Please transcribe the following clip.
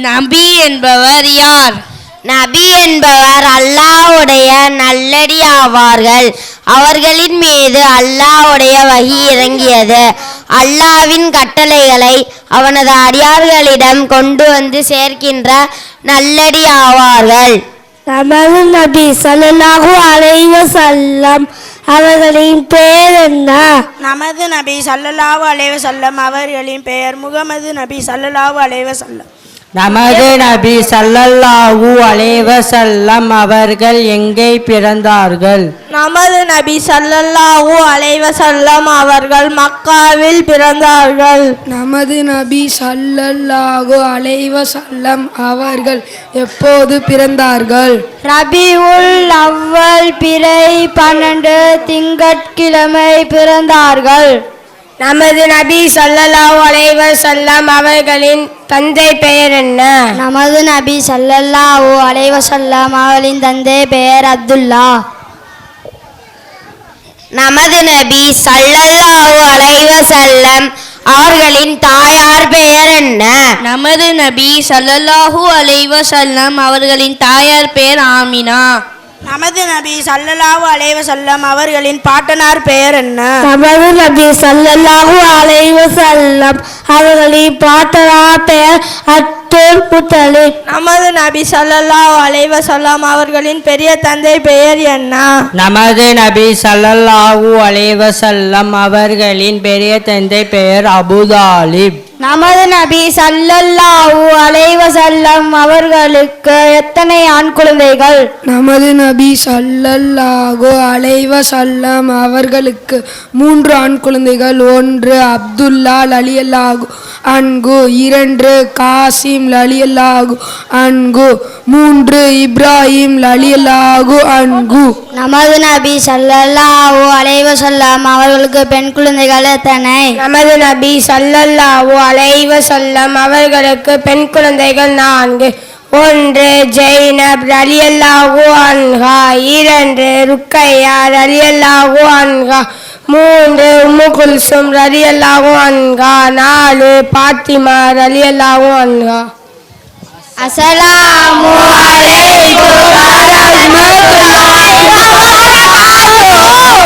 நபி என்பவர் யார்? நபி என்பவர் அல்லாஹ்வுடைய நல்லடி ஆவார்கள். அவர்களின் மீது அல்லாஹ்வுடைய வஹி இறங்கியது. அல்லாஹ்வின் கட்டளைகளை அவனது அடியார்களிடம் கொண்டு வந்து சேர்க்கின்ற நல்லடி ஆவார்கள். நமது நபி ஸல்லல்லாஹு அலைஹி வஸல்லம் அவர்களின் பெயர் என்ன? நமது நபி ஸல்லல்லாஹு அலைஹி வஸல்லம் அவர்களின் பெயர் முகமது நபி ஸல்லல்லாஹு அலைஹி வஸல்லம். நமது நபி ஸல்லல்லாஹு அலைஹி வஸல்லம் அவர்கள் எங்கே பிறந்தார்கள்? நமது நபி ஸல்லல்லாஹு அலைஹி வஸல்லம் அவர்கள் மக்காவில் பிறந்தார்கள். நமது நபி ஸல்லல்லாஹு அலைஹி வஸல்லம் அவர்கள் எப்போது பிறந்தார்கள்? ரபியுல் அவ்வல் பிறை 12 திங்கட்கிழமை பிறந்தார்கள். நமது நபி ஸல்லல்லாஹு அலைஹி வஸல்லம் அவர்களின் தந்தை பெயர் என்ன? நமது நபி ஸல்லல்லாஹு அலைஹி வஸல்லம் அவர்களின் தந்தை பெயர் அப்துல்லா. நமது நபி ஸல்லல்லாஹு அலைஹி வஸல்லம் அவர்களின் தாயார் பெயர் என்ன? நமது நபி ஸல்லல்லாஹு அலைஹி வஸல்லம் அவர்களின் தாயார் பெயர் ஆமினா. நமது நபி ஸல்லல்லாஹு அலைஹி வஸல்லம் அவர்களின் பாட்டனார் பெயர் என்ன? நமது நபி ஸல்லல்லாஹு அலைஹி வஸல்லம் அவர்களின் பாட்டனார் பெயர் அப்துல் முத்தலிப். நமது நபி ஸல்லல்லாஹு அலைஹி வஸல்லம் அவர்களின் பெரிய தந்தை பெயர் என்ன? நமது நபி ஸல்லல்லாஹு அலைஹி வஸல்லம் அவர்களின் பெரிய தந்தை பெயர் அபூதாலிப். நமது நபி ஸல்லல்லாஹு அலைஹி வஸல்லம் அவர்களுக்கு எத்தனை ஆண் குழந்தைகள்? நமது நபி ஸல்லல்லாஹு அலைஹி வஸல்லம் அவர்களுக்கு 3 ஆண் குழந்தைகள். 1 அப்துல்லா ரலியல்லாஹு அன்ஹு, 2 காசிம் ரலியல்லாஹு அன்ஹு, 3 இப்ராஹிம் ரலியல்லாஹு அன்ஹு. நமது நபி ஸல்லல்லாஹு அலைஹி வஸல்லம் அவர்களுக்கு பெண் குழந்தைகள் எத்தனை? நமது நபி ஸல்லல்லாஹு அலைஹி வஸல்லம் அவர்களுக்கு பெண் குழந்தைகள் 4. 1 ஜைனப் ரலியல்லாஹு அன்ஹா, 2 ருக்கையா ரலியல்லாஹு அன்ஹா, 3 உம்மு குல்சும் ரலியல்லாஹு அன்ஹா, 4 பாத்திமா ரலியல்லாஹு அன்ஹா. அஸ்ஸலாமு அலைக்கும் வரஹ்மத்துல்லாஹி வபரகாத்துஹு.